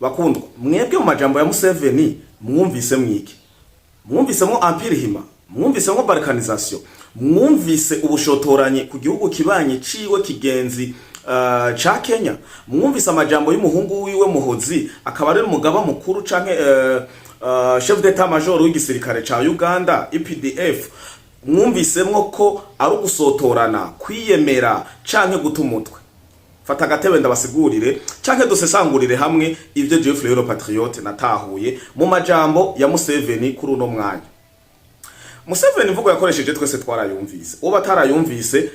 bakundwa mwebwe mu majambo ya Museveni mwumvise mwiki mwumvisemo empire hima mwumvisemo balkanisation mwumvise ubushotoranye ku gihugu kibanye ciwe kigenzi cha Kenya mwumvise amajambo y'umuhungu wiwe Muhozi akaba ari umugaba mukuru canke chef d'état major w'igisirikare ca Uganda EPDF mwumvisemwo ko ari ugusotorana kwiyemera canke gutumutwe fata gatebe ndabasigurire canke dusesangurire hamwe ivyo Jeffrey Patriote natahuye mu majambo ya Museveni kuri uno mwanya. Museveni mvugo yakoresheje twese twarayumvise uba tarayumvise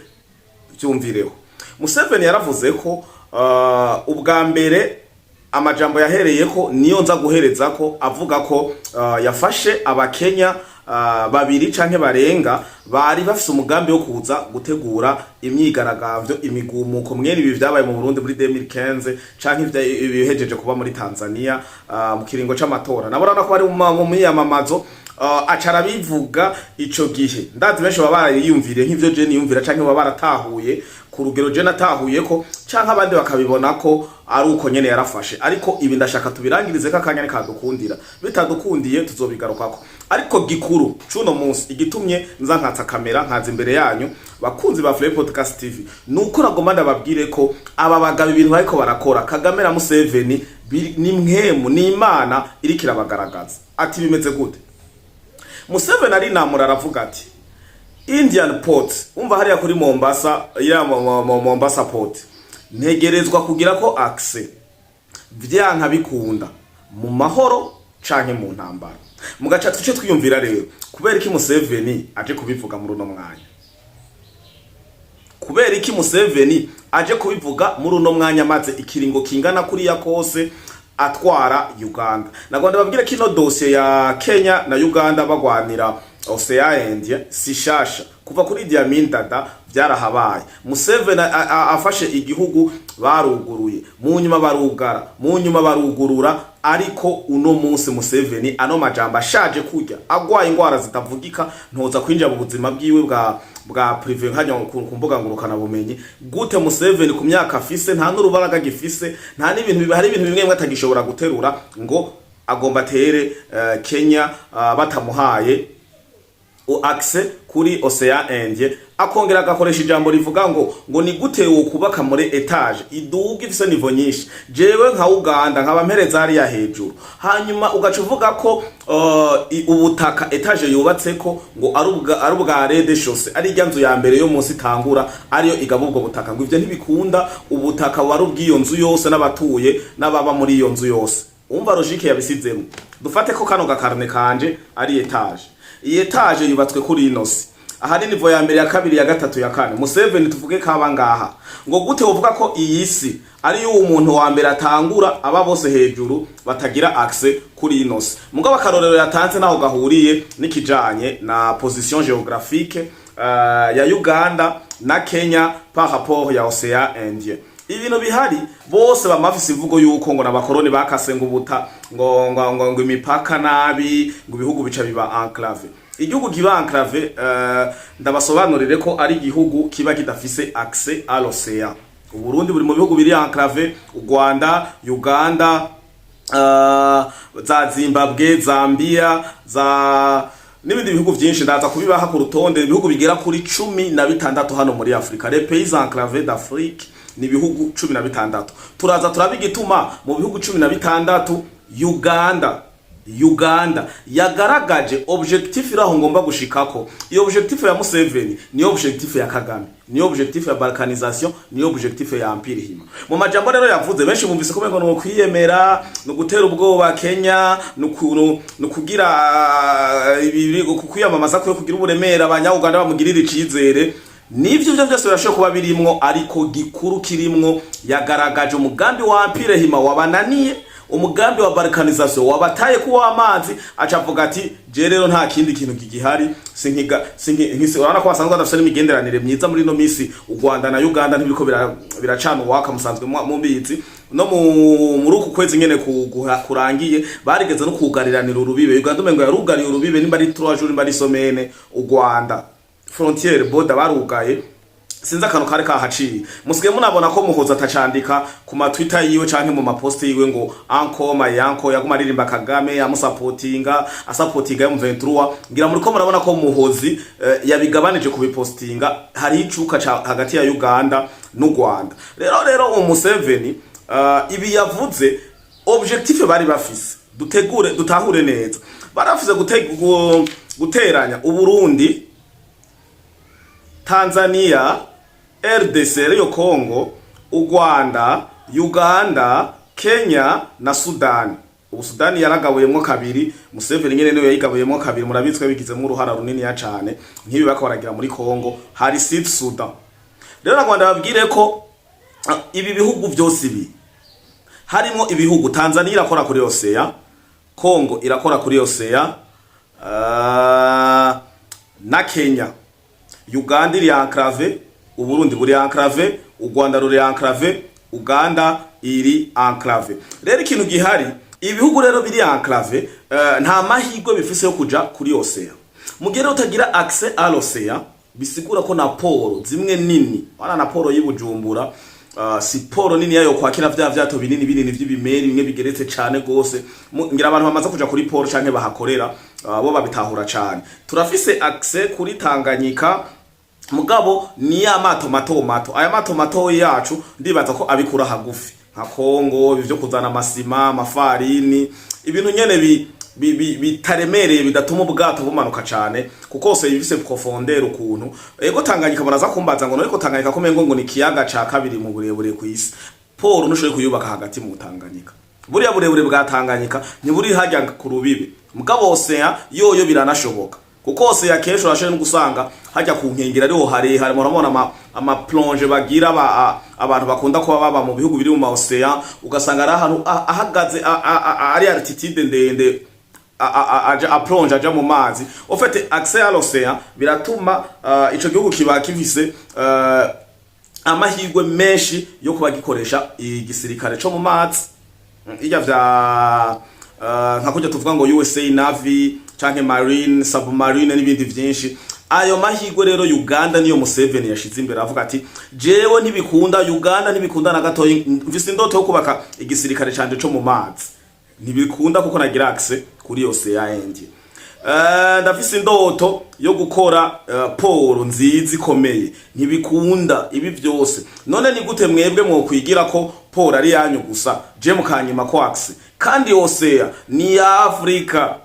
byumvireho. Museveni yaravuze ko ubwa mbere amajambo yahereye ko niyo nza guhereza ko avuga ko yafashe abakenya babiri canke barenga bari bafise umugambi wo kuza gutegura imyigaragavyo imigumuko mwene ibi vyabaye mu Burundi muri 2015 canke ibihejeje kuba muri Tanzania mu kiringo c'amatora naborana ko bari mu miyamamazo acara bivuga ico gihe ndazi benshi baba yiyumvire nk'ivyo je niyumvira canke baba baratahuye ku rugero je natahuye ko canke abandi bakabibona ko ari uko nyene yarafashe ariko ibi ndashaka tubirangirize kakanya kadukundira bitadukundiye tuzobigarukako ariko gikuru cuno munsi igitumye nza nkatsa kamera nkaza imbere yanyu bakunzi ba Free Podcast TV nuko ragomba ndababwire ko aba bagabo ibintu bariko barakora Kagame na Museveni ni mwemu ni Imana iriko irabagaragaza ati bimeze gute. Museveni ari namura aravuga ati Indian port umva hariya kuri Mombasa ya Mombasa port ntegerezwa kugira ko access vyanka bikunda mu mahoro canke mu ntambara mugaca tuce twiyumvira rero kubera iki Museveni aje kubivuga muri uno mwanya kubera iki Museveni aje kubivuga muri uno mwanya maze ikiringo kingana kuri ya kose atwara Uganda nagonda babwire kino dossier ya Kenya na Uganda bagwanira Oceania sishasha kuva kuri Diamin Dada byarahabaye Museveni afashe igihugu baruguruye mu nyuma barugara mu nyuma barugurura ariko uno munsi Museveni ano majamba ashaje kujya agwaye ingwara zitavugika ntoza kwinjira mu buzima bwiwe bwa privé nkanya ku mbuga ngurukana bumenyi gute Museveni ku myaka afise nta n'urubaraga gifise nta n'ibintu bihari ibintu bimwe mwatagishobora guterura ngo agomba tere Kenya batamuhaye access kuri Oceania akongera agakoresha ijambo rivuga ngo ni gute wo kubaka muri etage iduga ifise nivo nyinshi jewe nka Uganda nkaba mpereza ari ya hejuru hanyuma ugacuvuga ko ubutaka etage yubatse ko ngo ari ubwa rede Yose ari ryanzu ya mbere yo munsi tangura ariyo igaba ubwo butaka ngo ivyo ntibikunda ubutaka wari ubwiyo nzu yose n'abatuye n'ababa muri iyo nzu yose umva logique yabisizemo dufate ko kano gakarne kanje ari etage iyi etage yubatswe kuri inosi ahari nivo ya mbere ya kabiri ya gatatu ya kane Museveni tuvuge kaba ngaha ngo gute uvuga ko iyi si ari yo umuntu wa mbere atangura aba bose hejuru batagira access kuri inosi mugabo akarorero yatanze naho gahuriye nikijanye na position géographique ya Uganda na Kenya par rapport ya Oceania Indien ibintu bihari bose bamafise imvugo yuko ngo nabakoroni bakase ngo buta ngo imipaka nabi ngo ibihugu bica biba enclave igihugu kiba enclave ndabasobanurire ko ari igihugu kiba kidafise access à l'océan Burundi buri mu bihugu biri enclave u Rwanda Uganda za Zimbabwe Zambia za n'ibindi bihugu byinshi ndaza kubibaha ku rutonde ibihugu bigera kuri 16 hano muri Afrika les pays enclavés d'Afrique ni bihugu 16 turaza turabigituma mu bihugu 16 Uganda yagaragaje objectif iraho ngomba gushikako iyo objectif ya Museveni ni objectif ya Kagame ni objectif ya balkanisation ni objectif ya empire hima mu majambo rero yavuze benshi bumvise ko bengo no kwiyemera no gutera ubwoba Kenya no kugira ibiri kwiyamamaza ko kugira uburemera abanya-Uganda bamugirira icizere nivyo byose birashoboka kuba birimwo ariko gikuru kirimwo yagaragaje umugambi wa empire hima wabananiye umugambi wa balkanisation wabataye kuwa amazi acavuga ati je rero nta kindi kintu gigihari sinki urabona ko basanzwe badafite n'imigenderanire myiza muri no misi u Rwanda na Uganda ntibiko biracana waka musanzwe mu mbizi no muri uku kwezi nyene kurangiye barigeze no kugariranira urubibe Uganda umengo yarugariye urubibe nimba ari 3 jours nimba ari somene u Rwanda frontière border barugaye sinzi akantu kare kahaciye musigaye munabona ko Muhoza atacandika ku ma Twitter yiwe canke mu mapost yiwe ngo anko mayanko yaguma aririmba Kagame yamusapotinga asapotinga M23 ngira muri ko murabona ko Muhozi yabigabanije kubipostinga hari icuka hagati ya Uganda n'u Rwanda rero Museveni ibi yavuze objectif bari bafise dutahure neza barafise guteranya Uburundi Tanzania RDC yo Congo u Rwanda Uganda Kenya na Sudan ubu Sudan yaragabuyemo kabiri Museveni nyene niwe yayigabuyemo kabiri murabitswe bigizemo uruhara runini ya cane nkibi bakabaragira muri Congo hari Sud Sudan rero nagwanda babwire ko ibi bihugu byose ibi harimo ibihugu Tanzania irakora kuri Yose Congo irakora kuri Yose na Kenya Uganda iri enclave Uburundi buri enclave u Rwanda ruri enclave Uganda iri enclave rero ikintu gihari ibihugu rero biri enclave nta mahirwe bifise yo kuja kuri Yose mu gihe utagira access à l'océan bisigura ko na poro zimwe nini wana na poro y'Ibujumbura siporo nini yayo kwakira vyato binini vy'ibimeri bimwe bigeretse cane gose ngira abantu bamaze kuja kuri poro canke bahakorera bo babitahura cane turafise access kuri Tanganyika mugabo ni ya mato mato aya mato yacu ndibaza ko abikura hagufi nka Kongo bivyo kuzana amasima amafarini ibintu nyene bitaremereye bidatuma ubwato bumanuka cane kuko se bifise profondeur ukuntu ego Tanganyika baraza kumbaza ngo niko Tanganyika komengo ngo ni kiyaga ca kabiri mu burebure kw'isi Paul nushoye kuyubaka hagati mu Tanganyika buriya burebure bwa Tanganyika ni buri hajya ku rubibi mugabo Ocean yoyo biranashoboka kuko Ocean kesho urashobora no gusanga hajya ku nkengera ariho hari murabona ama plonge bagira abantu bakunda kuba baba mu bihugu biri mu Ocean ugasanga ari ahantu ahagaze ari altitude ndende a plonge aja mu mazi ofete accès à l'océan biratuma ico gihugu kiba kivise amahirwe menshi yo kuba gikoresha igisirikare cyo mu mazi ijya vya nka kujya tuvuga ngo USA Navy canke Marine Submarine n'ibindi vyinshi ayo mahirwe rero Uganda niyo Museveni yashize imbere avuga ati jewe ntibikunda Uganda ntibikunda na gato mvise indoto yo kubaka igisirikare canje cyo mu mazi ntibikunda kuko nagira access kuri Yose yaendi ndafise indoto yo gukora poro nziza ikomeye ntibikunda ibi byose none ni gute mwebwe mwo kwigira ko poro ari yanyu gusa je mukanyima ko access kandi Yose ni ya Afrika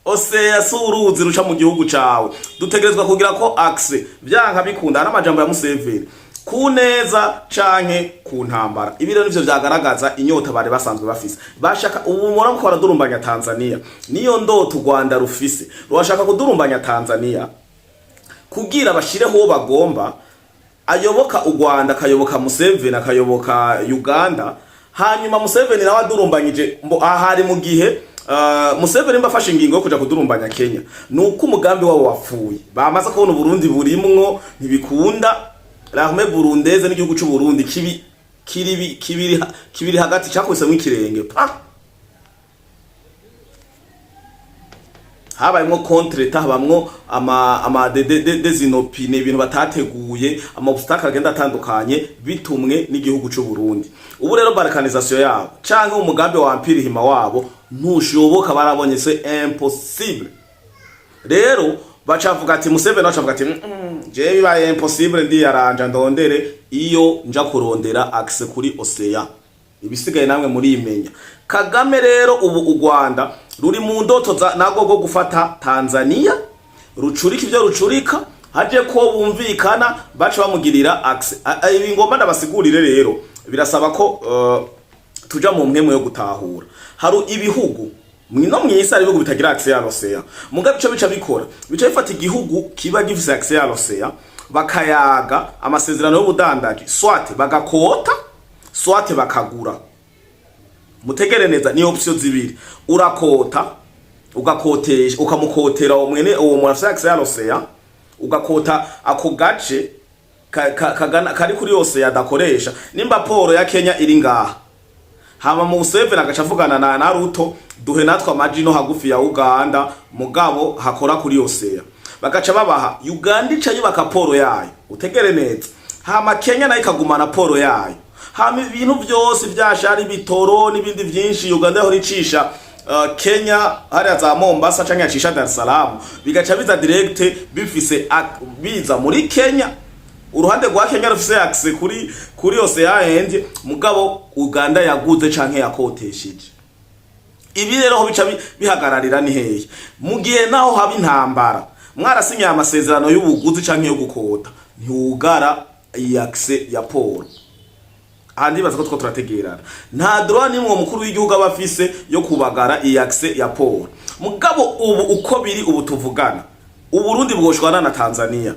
Yose suruzi ruca mu gihugu cawe dutegerezwa kugira ko access byanka bikunda n'amajambo ya Museveni kuneza canke ku ntambara ibi rero nivyo vyagaragaza inyota bari basanzwe bafise bashaka ubu mora mukora durumbanya Tanzania niyo ndoto Rwanda rufise rwashaka kudurumbanya Tanzania kugira bashireho bagomba ayoboka u Rwanda kayoboka Museveni akayoboka Uganda hanyuma Museveni nawe adurumbanyije mbo ahari mu gihe Museveni mbafashe ingingo yo kuja kudurumbanya Kenya nuko umugambi wabo wapfuye bamaze kubona Burundi burimwo ntibikunda l'armée burundaise n'igihugu cy'u Burundi kibiri hagati cyakubise mu ikirenge habayemo contre ta habamwo ama desinopine ibintu batateguye ama obstacle agenda atandukanye bitumwe n'igihugu cy'u Burundi ubu rero balkanisation yabo canke umugambi wa empire hima wabo ntushoboka barabonye c'est impossible rero bacavuga ati Museveni bacavuga ati je bibaye impossible ndi yaranja ndondere iyo nja kurondera access kuri Ocean ibisigaye namwe muri imenya Kagame rero ubu u Rwanda ruri mu ndoto za nagogo gufata Tanzania rucurika ivyo rucurika haje ko bumvikana baca bamugirira access ibi ngomba ndabasigurire rero birasaba ko tuja mu mwemwe yo gutahura haru ibihugu mwino mwisa ari bihugu bitagira access ya Ocean mugabe bica bikora bica bifata igihugu kiba gifise access ya Ocean bakayaga amasezerano y'ubudandaji swate bagakota swate bakagura mutegere neza ni option zibiri urakota ugakotesha ukamukotera umwene uwo murafise access ya Ocean ugakota ako gace kari kuri yose yadakoresha nimba poro ya Kenya iri ngaha hama Museveni agacavugana na Naruto duhe natwa amajino hagufi ya Uganda mugabo hakora kuri Yose bagaca babaha Uganda ica yubaka poro yayo utegere neza hama Kenya nayo ikagumana poro yayo, hama ibintu byose byashari bitoro n'ibindi byinshi Uganda yahora icisha Kenya hariya za Mombasa canke yacisha Dar es Salaam bigaca biza direct bifise biza muri Kenya. Uruhande rwa Kenya rufise access kuri Yose yahenze, mugabo Uganda yaguze canke yakotesheje. Ibi rero ho bica bihagararira ni hehe mu gihe naho haba intambara mwarasinye amasezerano y'ubuguzi canke yo gukota ntiugara access ya poro. Andi baza ko turategerana nta droit nimwe mukuru w'igihugu abafise yo kubagara access ya poro. Mugabo ubu uko biri ubu tuvugana Uburundi bwoshwana na Tanzania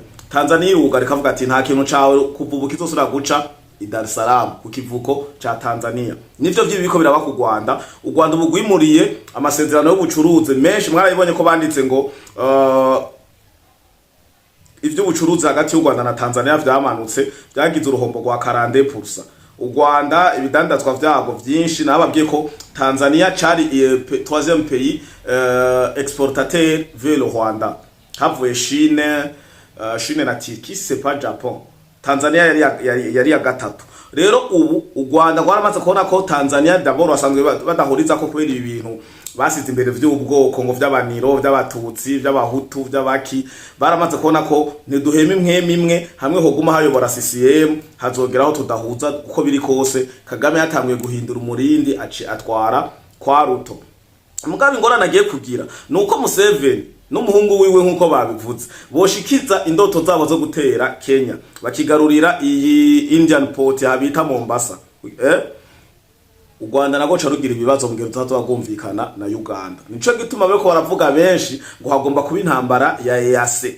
irugara ikavuga ati nta kintu cawe kuvubuka izosura guca i Dar es Salaam ku kivuko ca Tanzania. Nivyo vy'ibiko biraba ku Rwanda. U Rwanda ubugwimuriye amasezerano y'ubucuruzi menshi, mwarabibonye ko banditse ngo ivyo ubucuruzi hagati y'u Rwanda na Tanzania vyamanutse byagize uruhombo rwa 40%. U Rwanda ibidandazwa vyago vyinshi, nababwiye ko Tanzania cari 3e pays exportateur vers le Rwanda. Havuye Chine na Turkey, c'est pas Japon. Tanzania yari ya gatatu. Rero ubu u Rwanda rwaramaze kubona ko Tanzania d'abord basanzwe badahuriza ko kubera ibintu basize imbere vy'ubwoko ngo vy'abaniro, vy'abatutsi, vy'abahutu, vy'abaki, baramaze kubona ko ntiduhema imwe hamwe hoguma hayobora CCM hazogeraho tudahuza uko biri kose. Kagame yatanguye guhindura umurindi atwara kwa Ruto. Mugabe ingorane agiye kugira nuko Museveni n'umuhungu wiwe nkuko babivuze boshikiza indoto zabo zo gutera Kenya bakigarurira iyi Indian port habita Mombasa. U Rwanda nago ca rugira ibibazo mugihe tutazagumvikana na Uganda. Nico gituma beko baravuga benshi ngo hagomba kuba intambara ya Yose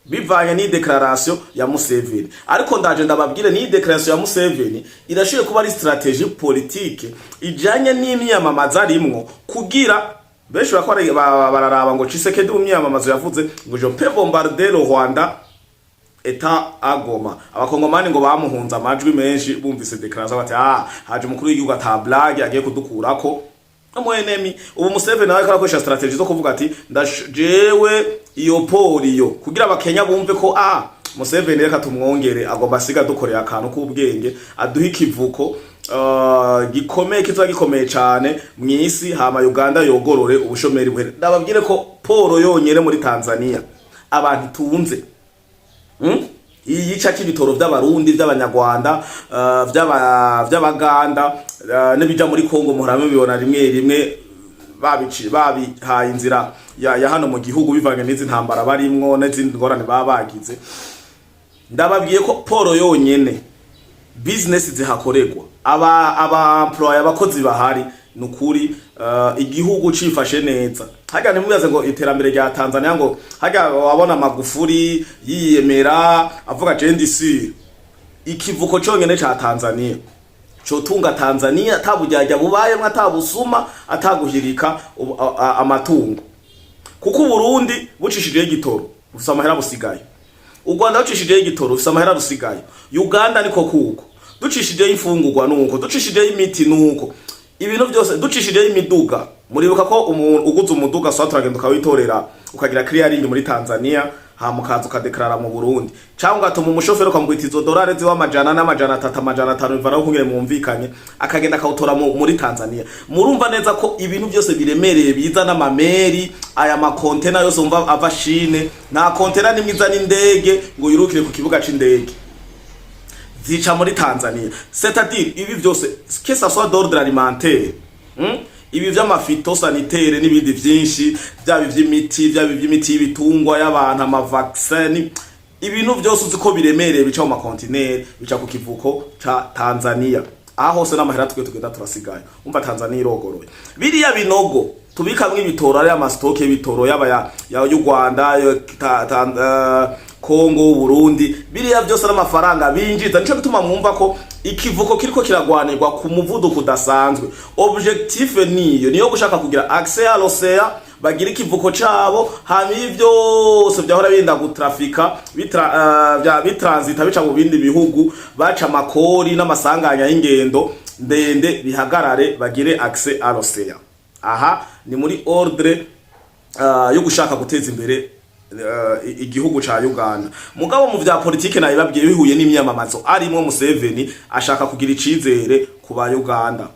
bivanye ni declaration ya Museveni. Ariko ndaje ndababwire ni declaration ya Museveni irashiye kuba ari strategie politique ijanye n'imyamamaza rimwo kugira benshi bakora bararaba ngo Tshisekedi umyamamazo yavuze ngo je peux bombarder le Rwanda eta agoma. Abakongomani ngo bamuhunza amajwi menshi bumvise declaration bati haje umukuru w'igihugu ata blague agiye kudukurako no enemy. Ubu Museveni nawe karakoresha strategie zo kuvuga ati ndajewe iyo poriyo kugira abakenya bumve ko Museveni reka tumwongere agomba siga dukorera akantu k'ubwenge aduha ikivuko gikomeye kiza gikomeye cyane mwisi hama Uganda yogorore ubushomeri buhere. Ndababwire ko poro yonyere muri Tanzania abantu tunze iyi yica kibitoro by'abarundi by'abanyarwanda by'abaganda n'ibija muri Kongo muharame bibona rimwe babihaye inzira ya hano mu gihugu bivanye n'izi ntambara barimwo n'izindi ngorane babagize. Ndababwiye ko poro yonyene business zihakorerwa aba employee abakozi bahari nukuri igihugu cifashe neza. Haga nimuyaze ngo iterambere rya Tanzania ngo haga wabona Magufuri yiyemera avuga JNDC ikivuko cyonyene ca Tanzania cyo tunga Tanzania tabujyajya bubaye mwatabusuma ataguhirika amatungo kuko Burundi bucishije igitoro ufisa amahera busigaye. U Rwanda bucishije igitoro ufisa amahera busigaye. Uganda niko kuko ducishije imfungurwa nuko ducishije imiti nuko ibintu byose ducishije imiduga. Muribuka ko umuntu uguze umuduga so turagenda ukawitorera ukagira clearing muri Tanzania hamukaza ukadeklara mu Burundi cyangwa gatuma umushoferi ukamwita izo dolari ziwa amajana n'amajana 3 amajana 5 bivana kungire mumvikanye akagenda akawutora muri Tanzania. Murumva neza ko ibintu byose biremereye biza n'amameri aya makontena yose umva ava Chine na kontena nimwiza n'indege ngo yirukire ku kibuga c'indege zica muri Tanzania. C'est-à-dire ibi byose que ça soit d'ordre alimentaire ibi vy'amafito sanitaire n'ibindi vyinshi byabi vy'imiti y'ibitungwa y'abantu amavaccine ibintu byose uziko biremereye bica mu makontineri bica ku kivuko ca Tanzania. Aha hose n'amahera tugenda turasigaye umva Tanzania irogoroye. Biriya binogo tubikamwe ibitoro ari amastoke y'ibitoro yaba ya y'u Rwanda Kongo Burundi biriya byose n'amafaranga binjiza. Nico bituma mwumva ko ikivuko kiriko kiragwanirwa ku muvuduko udasanzwe. Objectif niyo gushaka kugira accès à l'océan bagira ikivuko cabo hama byose byahora binda gutrafika bitransita bica mu bindi bihugu baca makori n'amasanganya y'ingendo ndende bihagarare bagire accès à l'océan. Aha ni muri ordre yo gushaka guteza imbere igihugu ca Uganda. Mugabo mu vya politike nayo babwiye bihuye n'imyamamazo arimo Museveni ashaka kugira icizere ku ba Uganda.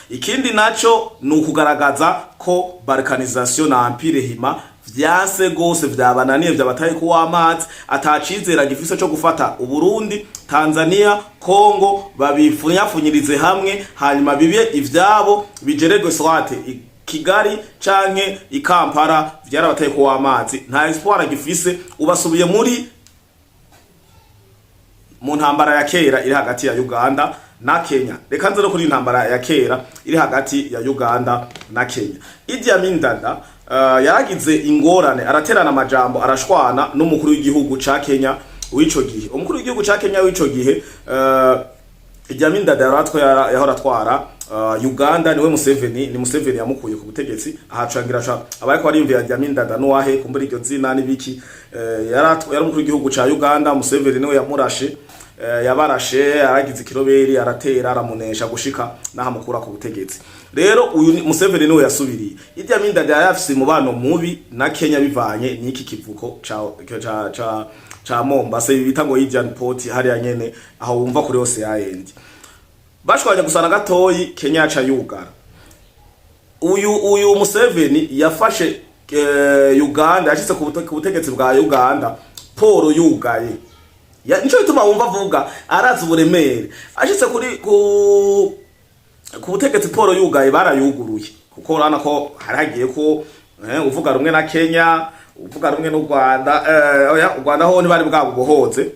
Ikindi naco nukugaragaza ko balkanization na empire hima vyanse gose vyabananiye vyabataye ku w'amazi atacizera gifise cyo gufata Uburundi, Tanzania, Congo babifunyafunyirize hamwe hanyuma bibe ivyabo bijeredwe swate Kigali canke Ikampara vyarabateye ku w'amazi nta espoir gifise ubasubiye mu ntambara ya kera iri hagati ya Uganda na Kenya. Reka nze no kuri intambara ya kera iri hagati ya Uganda na Kenya. Idi Amin Dada yaragize ingorane araterana amajambo arashwana n'umukuru w'igihugu ca Kenya w'ico gihe. Umukuru w'igihugu ca Kenya w'ico gihe Idi Amin Dada yahora atwara Uganda niwe Museveni yamukuye ku butegetsi ahacangira abariko barimvira Idi Amin Dada nuwahe kumbura iryo zina nibiki yari umukuru w'igihugu ca Uganda. Museveni niwe yamurashe yabarashe aragize ikiroberi aratera aramunesha gushika nahamukura ku butegetsi. Rero uyu Museveni niwe yasubiriye. Idi Amin Dada yafise umubano mubi na Kenya bivanye n'iki kivuko ca Mombasa bita ngo Indian Port hari nyene aho wumva kuri hose yaendi bashwanya gusana gatoyi Kenya ca yugara. Uyu Museveni yafashe Uganda yashitse ku butegetsi bwa Uganda Paul yugaye nico bituma wumva avuga arazi uburemere ashitse kuri ku butegetsi Paul yugaye barayuguruye kuko urana ko haragiye ko uvuga rumwe na Kenya uvuga rumwe n'u Rwanda u Rwanda ho ntibari bwabubohoze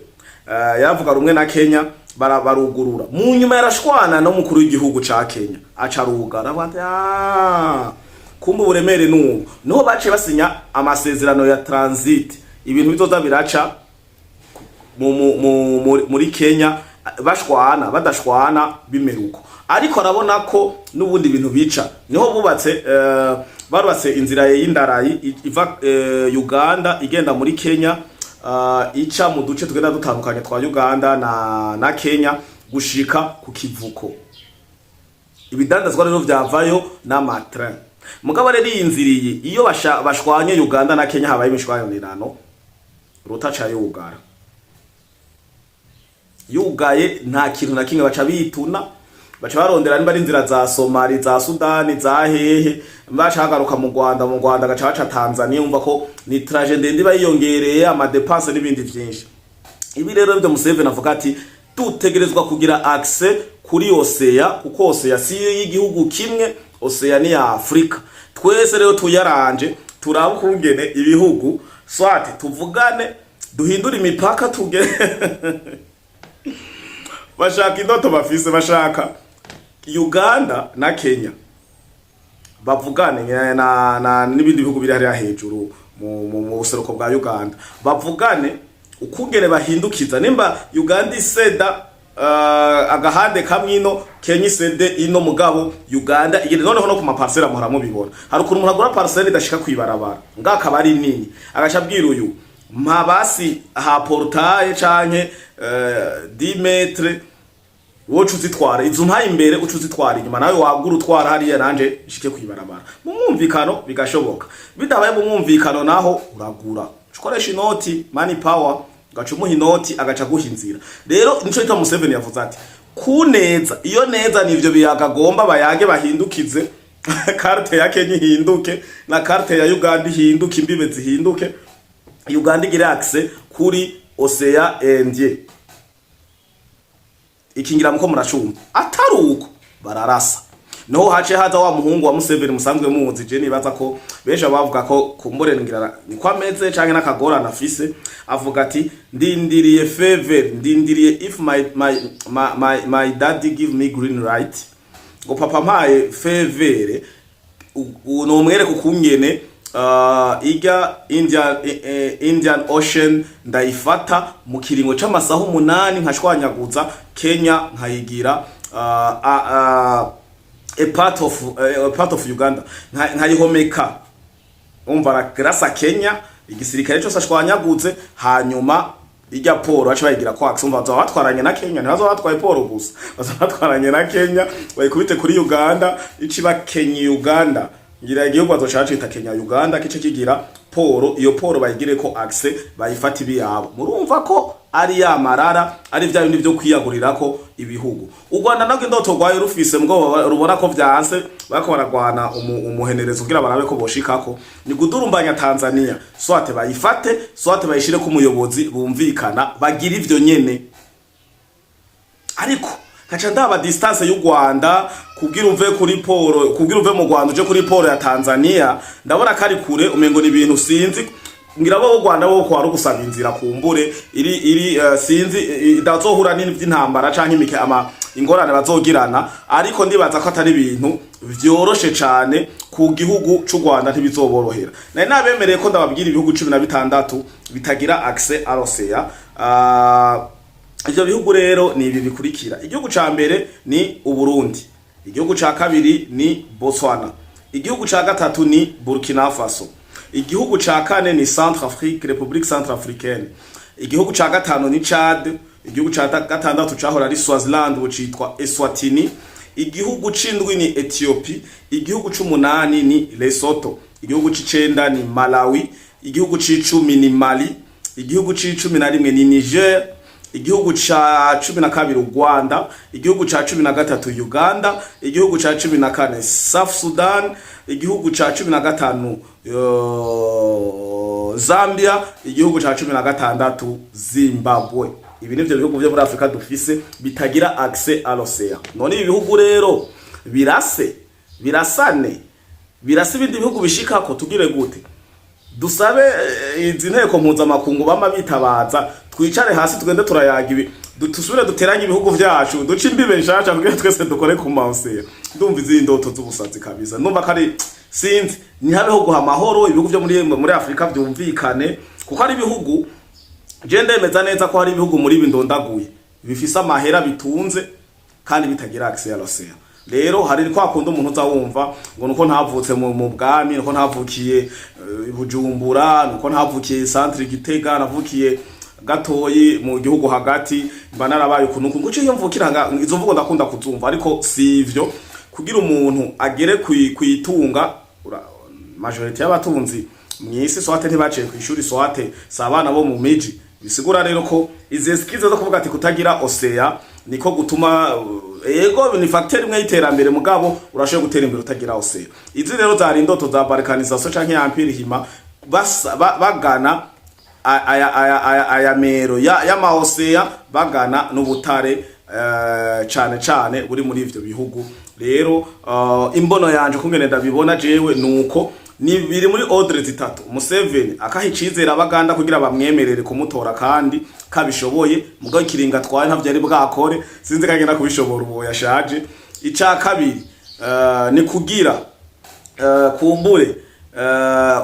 yavuga rumwe na Kenya barugurura mu nyuma yarashwana no mukuru w'igihugu ca Kenya acarugara abandi kumba uburemere n'ubu niho bace basinya amasezerano ya transit ibintu bizoza biraca muri Kenya bashwana badashwana bimeruko ariko arabona ko nubundi bintu bica niho bubatse barubatse inzira y'indarayi iva Uganda igenda muri Kenya ica mu duce tugenda dutandukanye twa Uganda na Kenya gushika ku kivuko. Ibidandazwa rero vyavayo n'amatrain mugabo rero yinziriye iyo bashwanye Uganda na Kenya habaye imishwanirano rutaca yugara yugaye nta kintu na kimwe baca bituna baca barondera niba ari inzira za Somali za Sudani za hehe bashagaruka mu Rwanda gaca Tanzania umva ko ni traje ndende bayiyongereye amadepense n'ibindi byinshi. Ibi rero byo Museveni avuga ati tutegerezwa kugira access kuri Osea kuko Osea si y'igihugu kimwe Osea ni ya Afrika twese rero tuyaranje turaba kungene ibihugu swati tuvugane duhindura imipaka tugere bashaka indoto bafise bashaka Uganda na Kenya bavugane na n'ibindi bihugu biri hariya hejuru mu buseruko bwa Uganda bavugane ukungene bahindukiza nimba Uganda iseda agahande kamwino Kenya isede ino mugabo Uganda igire noneho no ku maparcelle muhora mubibona hari ukuntu umuntu agura parcelle idashika kwibarabara ngaka bari nini agaca bwira uyu mabasi ha portail canke 10 metre wocu zitwara izo mpaye imbere ucu zitwara inyuma nawe wagura utwara hariya nanje shike kwibarabara mu mwumvikano bigashoboka bidabaye mu mwumvikano naho uragura ukoresha inoti money power gacumuha inoti agaca guhinzira. Rero nico ita Museveni yavuze ati kuneza iyo neza nivyo biyagagomba bayage bahindukize carte ya Kenya hinduke na carte ya Uganda hinduke imbibe zihinduke Uganda igire access kuri Osea Indie ikingira muko muracumba ataruko bararasa no hace haza wa muhungu wa Museveni musanzwe muzi je nibaza ko besha bavuga ko kumborengira ni kwameze canke nakagora nafise avuga ati ndindiriye favor ndindiriye if my daddy give me green right ngo papa mpaye favor no mwere kukungene iga Indian Ocean ndaifata mu kiringo c'amasaha 8 nkashwanyaguza Kenya nkayigira a part of Uganda nkayihomeka umva grasa Kenya igisirikare cyose ashwanyaguze hanyuma ijya Paul bacha bayigira kwa aksumva batwaranye na Kenya ntazo batwaye Paul gusa batwaranye na Kenya bayikubite kuri Uganda iciba Kenya Uganda ngira igihugu azocacita Kenya Uganda kice kigira poro, iyo poro bayigire ko access bayifata ibiyabo. Murumva ko ari ya marara ari vya bindi byo kwiyagurira ko ibihugu. U Rwanda nabwo indoto rwayo rufise mgo rubona ko vyanse bako baragwana umuhenerezo kugira barabe ko boshikako ni gudurumbanya Tanzania, swate bayifate, swate bayishire ku muyobozi bumvikana bagira ivyo nyene. Ariko kaca ndaba distance y'u Rwanda kugira uve kuri poro, kugira uve mu Rwanda uje kuri poro ya Tanzania, ndabona kari kure umengo ni ibintu sinzi. Ngira bo Rwanda bo ko ari gusaba inzira kumbure iri sinzi idazohura n'intambara canke imike ingorane bazogirana, ariko ndibaza ko atari ibintu vyoroshe cane ku gihugu c'u Rwanda ntibizoborohera. Nari nabemereye ko ndababwira ibihugu 16 bitagira access à l'océan. Ivyo bihugu rero ni ibi bikurikira. Igihugu ca mbere ni Uburundi, igihugu ca kabiri ni Botswana, igihugu ca gatatu ni Burkina Faso, igihugu ca kane ni Centrafrique, Republique Centrafricaine, igihugu ca gatano ni Chad, igihugu ca gatandatu cahora ari Swaziland bucitwa Eswatini, igihugu c'indwi ni Ethiopia, igihugu c'umunani ni Lesotho, igihugu c'icenda ni Malawi, igihugu c'icumi ni Mali, igihugu c'icumi na rimwe ni Niger, igihugu ca 12 Rwanda, igihugu ca 13 Uganda, igihugu ca 14 South Sudan, igihugu ca 15 Zambia, igihugu ca 16 Zimbabwe. Ibi nivyo bihugu byo muri Afrika dufise bitagira access à l'océan. None ibi bihugu rero birasane ibindi bihugu bishikako tugire gute? Dusabe izi nteko mpuzamakungu bama bitabaza, twicare hasi tugende turayaga ibi, dusubire duteranye ibihugu vyacu, duce imbibe nshasha kugira twese dukore ku mausera. Ndumva izi ndoto z'ubusazi kabisa. Ndumva kari sinzi ni habeho guha amahoro ibihugu byo muri Afrika byumvikane, kuko ari ibihugu je ndemeza neza ko hari ibihugu muri bindondaguye bifise amahera bitunze kandi bitagira access à l'océan. Rero hari kwa kundi umuntu uzawumva ngo nuko ntavutse mu bwami, nuko ntavukiye Bujumbura, nuko ntavukiye Centre Gitega, navukiye gatoyi mu gihugu hagati, mba narabaye kunuko ngo cyo yumvukira izo mvugo ndakunda kuzumva, ariko sivyo. Kugira umuntu agere kwitunga, majority y'abatunzi mwisi swate ntibaciye ku ishuri, swate sabana bo mu miji, bisigura rero ko izi skize zo kuvuga ati kutagira océan niko gutuma ego ni facteur imwe y'iterambere, mugabo urashoboye gutera imbere utagira océan. Izi rero zari indoto za balkanisation canke empire hima bagana aya mero ya ma océan, bagana n'ubutare cane buri muri ivyo bihugu. Rero imbono yanje kungene ndabibona jewe nuko ni biri muri ordre zitatu. Museveni akahicizera abaganda kugira bamwemerere kumutora kandi kabishoboye, mugabo ikiringa twaye ntavyo ari bwakore, sinzi kagenda kubishobora ubu yashaje. Ica kabiri ni kugira kumbure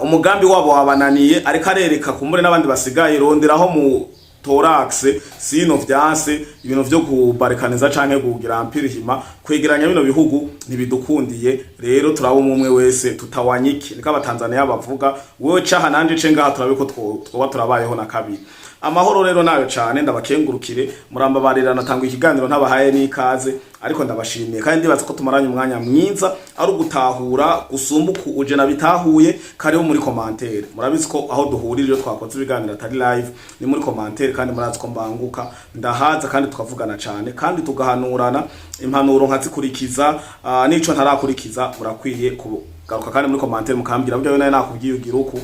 umugambi wabo wabananiye, ariko arereka kumbure n'abandi basigaye ronderaho mu toraxe sino vyanse ibintu vyo kubarekaniza canke kugira empire hima kwegeranya bino bihugu ntibidukundiye. Rero turabo umwe wese tutawanyiki, nika abatanzania bavuga wewe caha nanje cenga turabe ko twoba turabayeho na kabiri. Amahoro rero nayo cane ndabakengurukire, muramba barira natanga ikiganiro ntabahaye n'ikaze, ariko ndabashimiye kandi ndibaza ko tumaranye umwanya mwiza ari ugutahura gusumbuka uje nabitahuye. Kariho muri commentaire, murabizi ko aho duhurira twakoze ibiganiro atari live ni muri commentaire, kandi murazi ko mbanguka ndahaza kandi tukavugana cane kandi tugahanurana impanuro nkazikurikiza. Nico ntarakurikiza murakwiye kugaruka kandi muri commentaire mukambira byo nayo nakubwiye ugira uko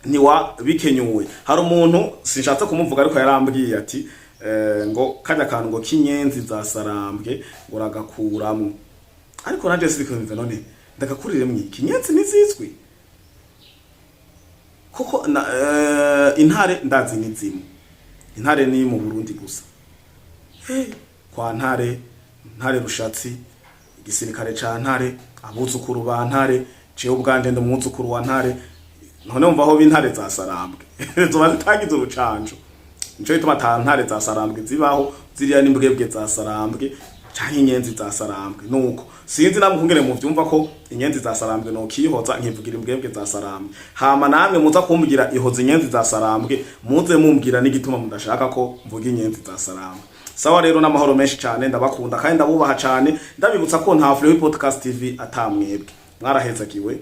niwa bikenyuwe. Hari umuntu sinshatse kumuvuga ariko yarambwiye ati ngo kajya kantu ngo kinyenzi za sarambwe uragakuramo, ariko nanje sirikumva none ndagakurire mwi kinyenzi nizizwi kuko intare ndazi nizimu. Intare ni mu Burundi gusa, kwa ntare rushatsi, igisirikare ca ntare, abuzukuru ba ntare, je ubwanje ndumuzukuru wa ntare. None umva aho bintare za sarambwe zoba zitagize urucanjo, nico bituma ntare za sarambwe zibaho, ziriya n'imbwebwe za sarambwe canke inyenzi za sarambwe. Nuko sinzi namwe kungere mu vyumva ko inyenzi za sarambwe no kihoza nkivugira imbwebwe za sarambwe. Hama namwe muza kumbwira ihoza inyenzi za sarambwe, muze mumbwira n'igituma mudashaka ko mvuga inyenzi za sarambwe. sawa rero n'amahoro menshi cyane ndabakunda kandi ndabubaha cyane ndabibutsa ko nta Flow Podcast TV atamwebwe mwarahezakiwe.